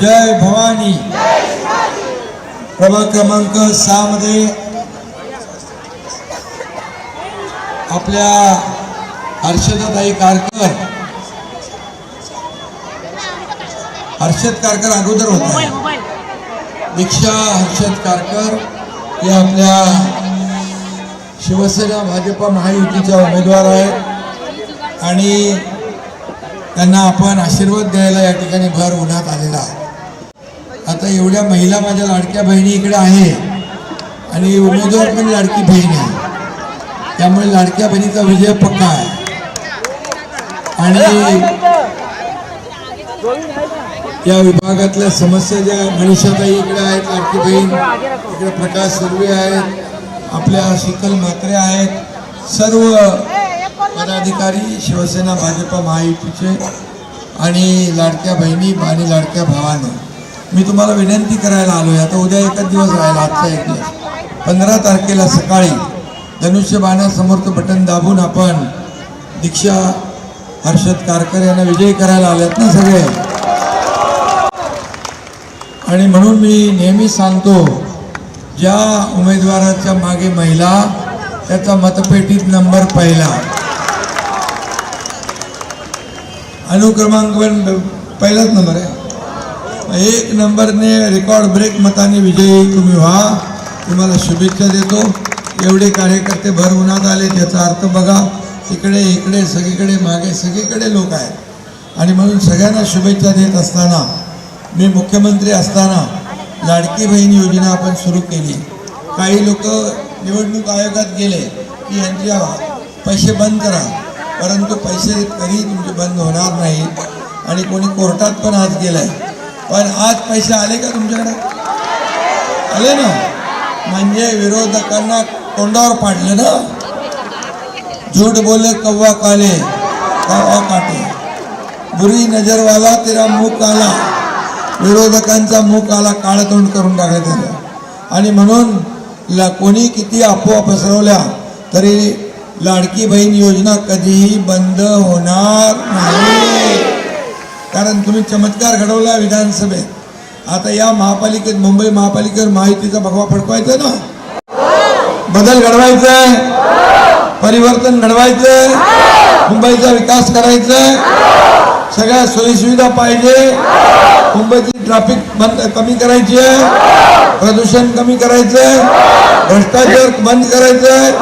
जय भवानी। प्रभाग क्रमांक 6 मध्ये आपल्या हर्षदाताई कारकर, हर्षद कारकर अगोदर होता, दीक्षा हर्षद कारकर हे आपल्या शिवसेना भाजपा महायुतीच्या उमेदवार आहेत आणि त्यांना आपण आशीर्वाद द्यायला या ठिकाणी भर उन्हात आलेला आहे। आता एवढ्या महिला माझ्या लाडक्या बहिणी इकडे आहे आणि उमेदवार पण लाडकी बहीण आहे, त्यामुळे लाडक्या बहिणीचा विजय पक्का आहे। आणि या विभागातल्या समस्या ज्या मनीषाताई इकडे आहेत, लाडकी बहीण इकडे, प्रकाश सुर्वे आहेत, आपल्या शीतल म्हात्रे आहेत, सर्व पदाधिकारी शिवसेना भाजपा महायुतीचे आणि लाडक्या बहिणी आणि लाडक्या भावांनो, मी तुम्हाला विनंती करायला आलोय। आता उद्या एकच दिवस राहिला, आजचा एक दिवस, 15 तारखेला सकाळी धनुष्यबाणासमोरचं बटन दाबून आपण दीक्षा हर्षद कारकर यांना विजयी करायला आलेत ना सगळे। आणि म्हणून मी नेहमी सांगतो, ज्या उमेदवाराच्या मागे महिला त्याचा मतपेटीत नंबर पहिला, अनुक्रमांक पहिलाच नंबर आहे, 1 नंबरने रेकॉर्ड ब्रेक मताने विजयी तुम्ही व्हा। तुम्हाला शुभेच्छा देतो। एवढे कार्यकर्ते भर उन्हात आले, त्याचा अर्थ बघा, तिकडे इकडे सगळीकडे मागे सगळीकडे लोक आहेत। आणि म्हणून सगळ्यांना शुभेच्छा देत असताना, मी मुख्यमंत्री असताना लाडकी बहीण योजना आपण सुरू केली। काही लोक निवडणूक आयोगात गेले की यांचे पैसे बंद करा, परंतु पैसे कधी तुमचे बंद होणार नाही। आणि कोणी कोर्टात पण आज गेलाय, पण आज पैसे आले का तुमच्याकडे? आले ना, म्हणजे विरोधकांना तोंडावर पाडलं ना। झूठ बोले कौवा काले कौवा काटे, बुरी नजर वाला तेरा मुख काला, विरोधकांचा मुख आला, काळं तोंड करून टाकायचं। आणि म्हणून कोणी किती अफवा पसरवल्या तरी लाडकी बहीण योजना कधीही बंद होणार नाही, कारण तुम्ही चमत्कार घडवला विधानसभेत। आता या महापालिकेत, मुंबई महापालिकेवर महायुतीचा भगवा फडकवायचा ना, बदल घडवायचाय, परिवर्तन घडवायचंय, मुंबईचा विकास करायचाय, सगळ्या सोयीसुविधा पाहिजे, मुंबईची ट्रॅफिक बंद कमी करायची आहे, प्रदूषण कमी करायचंय, भ्रष्टाचार बंद करायचंय।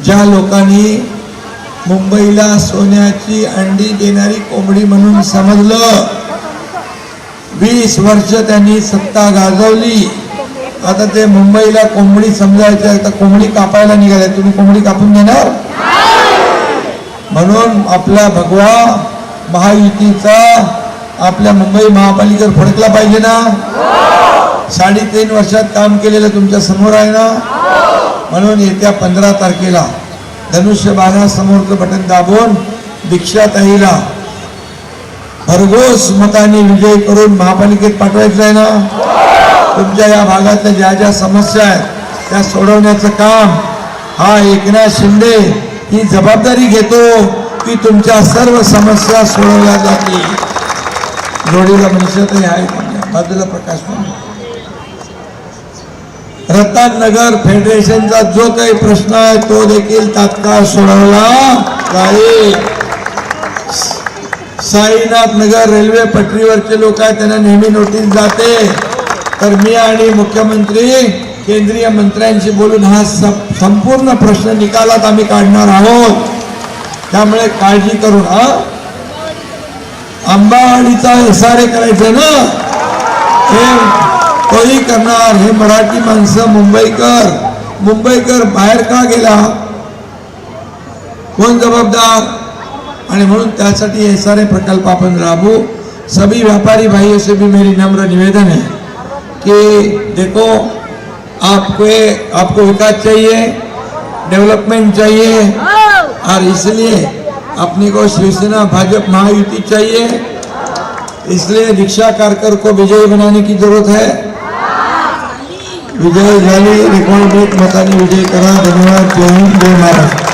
ज्या लोकांनी मुंबईला सोन्याची अंडी देणारी कोंबडी म्हणून समजलं, 20 वर्ष त्यांनी सत्ता गाजवली, आता ते मुंबईला कोंबडी समजायचे, आता कोंबडी कापायला निघाले। तुम्ही कोंबडी कापून देणार? म्हणून आपला भगवा महायुतीचा आपल्या मुंबई महापालिकेवर फडकला पाहिजे ना। 3.5 वर्षात काम केलेलं तुमच्या समोर आहे ना। म्हणून येत्या 15 तारखेला धनुष्यबाणासमोरचं बटन दाबून दीक्षाताईला भरघोस मताने विजय करून महापालिकेत पाठवायचं आहे ना। तुमच्या या भागातल्या ज्या ज्या समस्या आहेत त्या सोडवण्याचं काम हा एकनाथ शिंदे ही जबाबदारी घेतो की तुमच्या सर्व समस्या सोडवल्या जातील। जोडीला मनीषाताई आहेत, बाजूला प्रकाश पाटील। रत्नानगर फेडरेशनचा जो काही प्रश्न आहे तो देखील तात्काळ सोडवला जाईल। साईनाथ नगर रेल्वे पटरीवरचे लोक आहेत, त्यांना नेहमी नोटीस जाते, तर मी आणि मुख्यमंत्री केंद्रीय मंत्र्यांशी बोलून हा संपूर्ण प्रश्न निकालात आम्ही काढणार आहोत। त्यामुळे काळजी करून अंबाडीचा SRA करायचं ना, हे तोही करणार। हे मराठी माणसं मुंबईकर बाहेर का गेला, कोण जबाबदार? आणि म्हणून त्यासाठी SRA प्रकल्प आपण राबवू। सभी व्यापारी भाइयों से भी मेरी नम्र निवेदन है कि देखो, आपको विकास चाहिए, डेवलपमेंट चाहिए, और इसलिए अपने को शिवसेना भाजपा महायुति चाहिए, इसलिए दीक्षा कारकर को विजयी बनाने की जरूरत है। विजय झाली, रेकॉर्ड ब्रेक मताने विजय करा। धन्यवाद। जय हिंद, जय महाराष्ट्र।